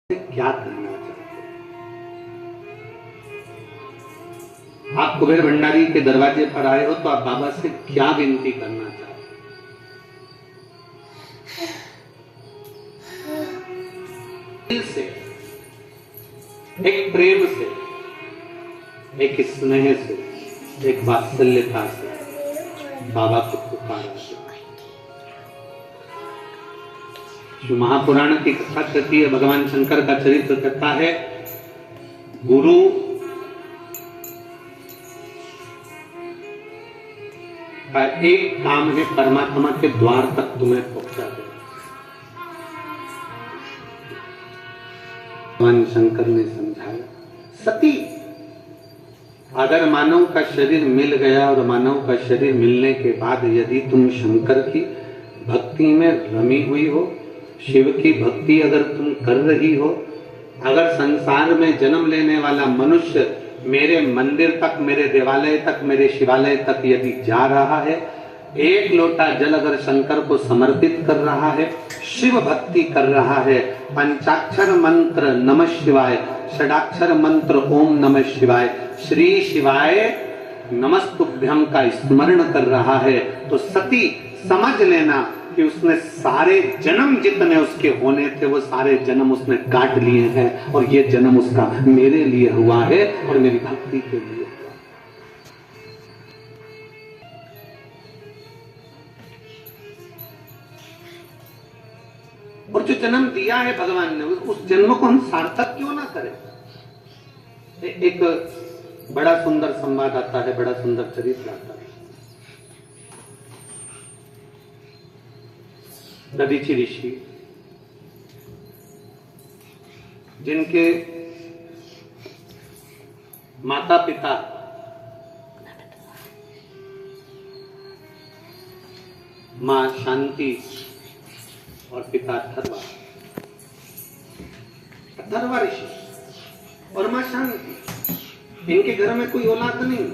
क्या कहना चाहते हैं? आप कुबेर भंडारी के दरवाजे पर आए हो तो आप बाबा से क्या विनती करना चाहते हैं? दिल से, एक प्रेम से, एक स्नेह से, एक वात्सल्यता से बाबा को पुकारा। जो महापुराण की कथा कहती है, भगवान शंकर का चरित्र कहता है, गुरु का एक काम है परमात्मा के द्वार तक तुम्हें पहुंचा दे। भगवान शंकर ने समझाया, सती अगर मानव का शरीर मिल गया और मानव का शरीर मिलने के बाद यदि तुम शंकर की भक्ति में रमी हुई हो, शिव की भक्ति अगर तुम कर रही हो, अगर संसार में जन्म लेने वाला मनुष्य मेरे मंदिर तक, मेरे देवालय तक, मेरे शिवालय तक यदि जा रहा है, एक लोटा जल अगर शंकर को समर्पित कर रहा है, शिव भक्ति कर रहा है, पंचाक्षर मंत्र नमः शिवाय, षडाक्षर मंत्र ओम नमः शिवाय, श्री शिवाय नमस्तुभ्यं का स्मरण कर रहा है, तो सती समझ लेना कि उसने सारे जन्म जितने उसके होने थे वो सारे जन्म उसने काट लिए हैं और ये जन्म उसका मेरे लिए हुआ है और मेरी भक्ति के लिए हुआ। और जो जन्म दिया है भगवान ने, उस जन्म को हम सार्थक क्यों ना करें? एक बड़ा सुंदर संवाद आता है, बड़ा सुंदर चरित्र आता है। दधीचि ऋषि, जिनके माता पिता मां शांति और पिता अथर्वा ऋषि और मां शांति, इनके घर में कोई औलाद नहीं,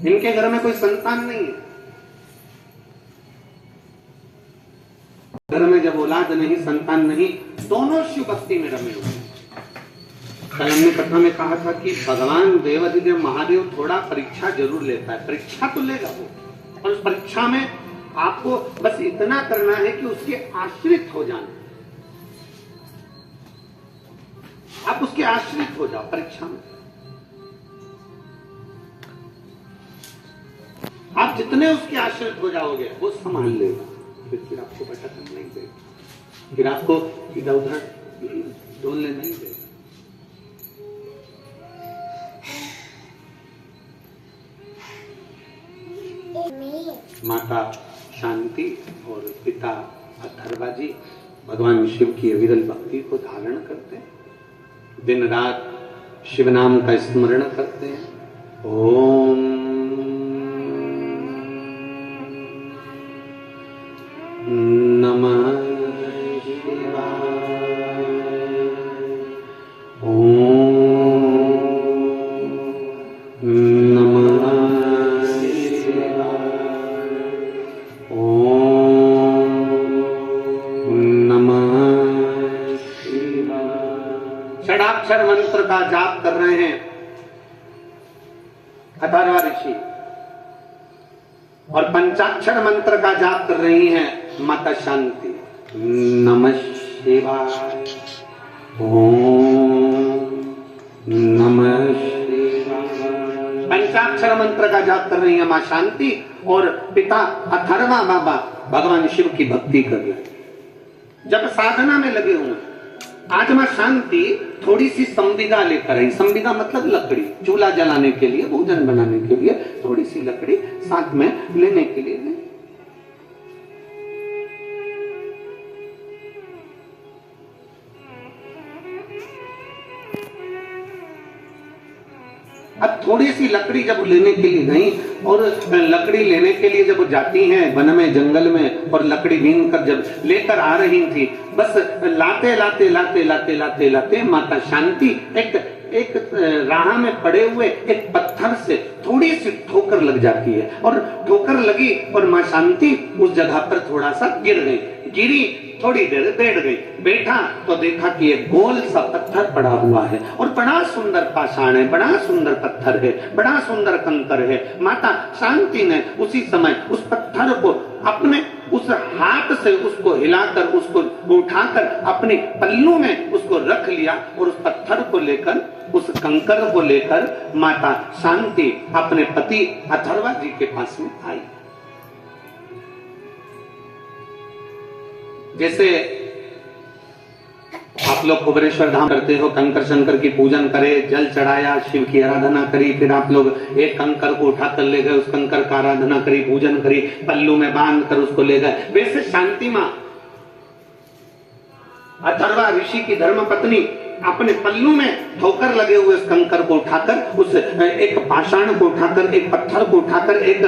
इनके घर में कोई संतान नहीं है। घर में जब औलाद नहीं, संतान नहीं, दोनों शिव भक्ति में रमे हुए। कल हमने कथा में कहा था कि भगवान देवाधिदेव महादेव थोड़ा परीक्षा जरूर लेता है, परीक्षा तो लेगा वो, और उस परीक्षा में आपको बस इतना करना है कि उसके आश्रित हो जाना, आप उसके आश्रित हो जाओ परीक्षा में। आप जितने उसके आश्रित हो जाओगे वो संभाल लेगा, फिर आपको भटकने नहीं देगा, फिर आपको इधर उधर डोलने नहीं देगा। माता शांति और पिता अथर्वा जी भगवान शिव की अविरल भक्ति को धारण करते हैं, दिन रात शिव नाम का स्मरण करते हैं। ओम नमः शिवाय, ओम नमः शिवाय, ओम नमः शिवाय। षडाक्षर मंत्र का जाप कर रहे हैं अथर्वा ऋषि और पंचाक्षर मंत्र का जाप कर रही हैं माता शांति। नमः शिवाय, ओम नमः शिवाय। पंचाक्षर मंत्र का जाप कर रही है मां शांति और पिता अथर्वा बाबा भगवान शिव की भक्ति कर रहे हैं। जब साधना में लगे हुए, आज मां शांति थोड़ी सी संविदा लेकर आई। संविदा मतलब लकड़ी, चूल्हा जलाने के लिए, भोजन बनाने के लिए थोड़ी सी लकड़ी साथ में लेने के लिए। अब थोड़ी सी लकड़ी जब लेने के लिए गई और लकड़ी लेने के लिए जब जाती हैं वन में, जंगल में, और लकड़ी बीन कर जब लेकर आ रही थी, बस लाते लाते लाते लाते लाते लाते माता शांति एक राह में पड़े हुए एक पत्थर से थोड़ी सी ठोकर लग जाती है और ठोकर लगी और मां शांति उस जगह पर थोड़ा सा गिर गई। गिरी, थोड़ी देर बैठ गई, बैठा तो देखा कि एक गोल सा पत्थर पड़ा हुआ है और बड़ा सुंदर पाषाण है, बड़ा सुंदर पत्थर है, बड़ा सुंदर कंकर है। माता शांति ने उसी समय उस पत्थर को अपने उस हाथ से उसको हिलाकर, उसको उठाकर अपने पल्लू में उसको रख लिया और उस पत्थर को लेकर, उस कंकर को लेकर माता शांति अपने पति अथर्वा जी के पास में आई। जैसे आप लोग कुबेरेश्वर धाम करते हो, कंकर शंकर की पूजन करे, जल चढ़ाया, शिव की आराधना करी, फिर आप लोग एक कंकर को उठाकर ले गए, उस कंकर का आराधना करी, पूजन करी, पल्लू में बांध कर उसको ले गए। वैसे शांति मां अथर्वा ऋषि की धर्म पत्नी अपने पल्लू में ठोकर लगे हुए उस कंकर को उठाकर, उस एक पाषाण को उठाकर, एक पत्थर को उठाकर, एक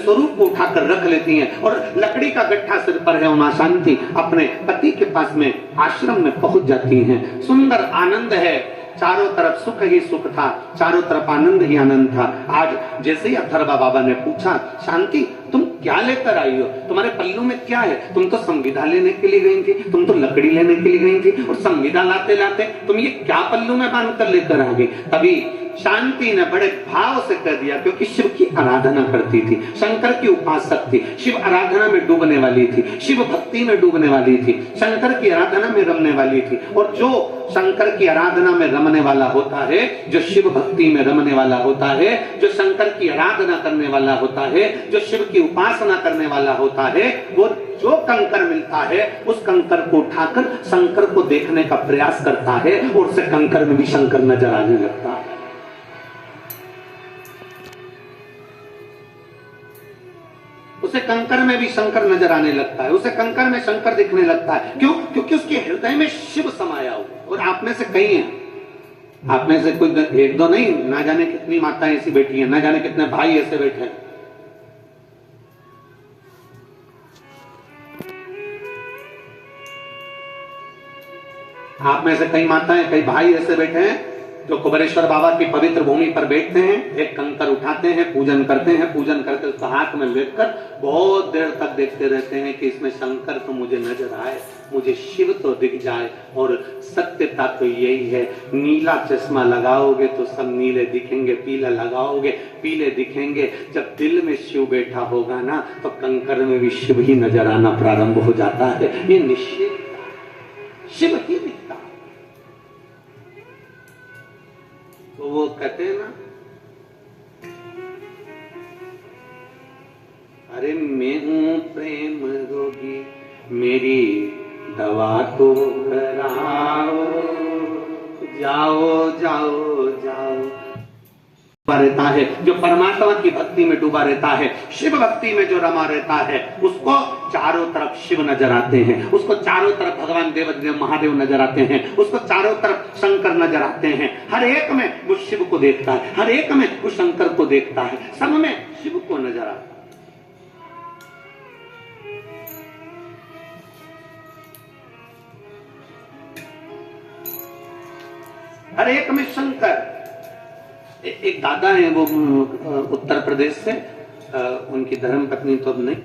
स्वरूप को उठाकर रख लेती हैं और लकड़ी का गट्ठा सिर पर है। मां शांति अपने पति के पास में आश्रम में पहुंच जाती हैं। सुंदर आनंद है, चारों तरफ सुख ही सुख था, चारों तरफ आनंद ही आनंद था। आज जैसे ही अथर्वा बाबा ने पूछा, शांति तुम क्या लेकर आई हो, तुम्हारे पल्लू में क्या है? तुम तो संविदा लेने के लिए गई थी, तुम तो लकड़ी लेने के लिए गई थी और संविदा लाते लाते तुम ये क्या पल्लू में बांध कर लेकर आ गई? तभी शांति ने बड़े भाव से कह दिया, क्योंकि शिव की आराधना करती थी, शंकर की उपासक थी, शिव आराधना में डूबने वाली थी, शिव भक्ति में डूबने वाली थी, शंकर की आराधना में रमने वाली थी। और जो शंकर की आराधना में रमने वाला होता है, जो शिव भक्ति में रमने वाला होता है, जो शंकर की आराधना करने वाला होता है, जो शिव की उपासना करने वाला होता है, वो जो कंकर मिलता है उस कंकर को उठाकर शंकर को देखने का प्रयास करता है और उसे कंकर में भी शंकर नजर आने लगता है। उसे कंकर में भी शंकर नजर आने लगता है, उसे कंकर में शंकर दिखने लगता है। क्यों? क्योंकि उसके हृदय में शिव समाया हुआ। और आप में से कई हैं, आप में से कोई एक दो नहीं, ना जाने कितनी माताएं ऐसी बैठी हैं, ना जाने कितने भाई ऐसे बैठे हैं। आप में से कई माताएं, कई भाई ऐसे बैठे हैं जो कुबेरेश्वर बाबा की पवित्र भूमि पर बैठते हैं, एक कंकर उठाते हैं, पूजन करते हैं, पूजन करके उसको हाथ में लेकर बहुत देर तक देखते रहते हैं कि इसमें शंकर तो मुझे नजर आए, मुझे शिव तो दिख जाए। और सत्यता तो यही है, नीला चश्मा लगाओगे तो सब नीले दिखेंगे, पीला लगाओगे पीले दिखेंगे। जब दिल में शिव बैठा होगा ना, तो कंकर में भी शिव ही नजर आना प्रारंभ हो जाता है। ये निश्चित शिव ही दिखता। तो वो कहते हैं ना, अरे मैं हूं प्रेम रोगी, मेरी दवा तो कराओ, जाओ जाओ जाओ। रहता है जो परमात्मा की भक्ति में डूबा रहता है, शिव भक्ति में जो रमा रहता है, उसको चारों तरफ शिव नजर आते हैं, उसको चारों तरफ भगवान देव महादेव नजर आते हैं, उसको चारों तरफ शंकर नजर आते हैं। हर एक में वो शिव को देखता है, हर एक में वो शंकर को देखता है, सब में शिव को नजर आता है। हर एक में शंकर। एक दादा है, वो उत्तर प्रदेश से, उनकी धर्म पत्नी तो अब नहीं,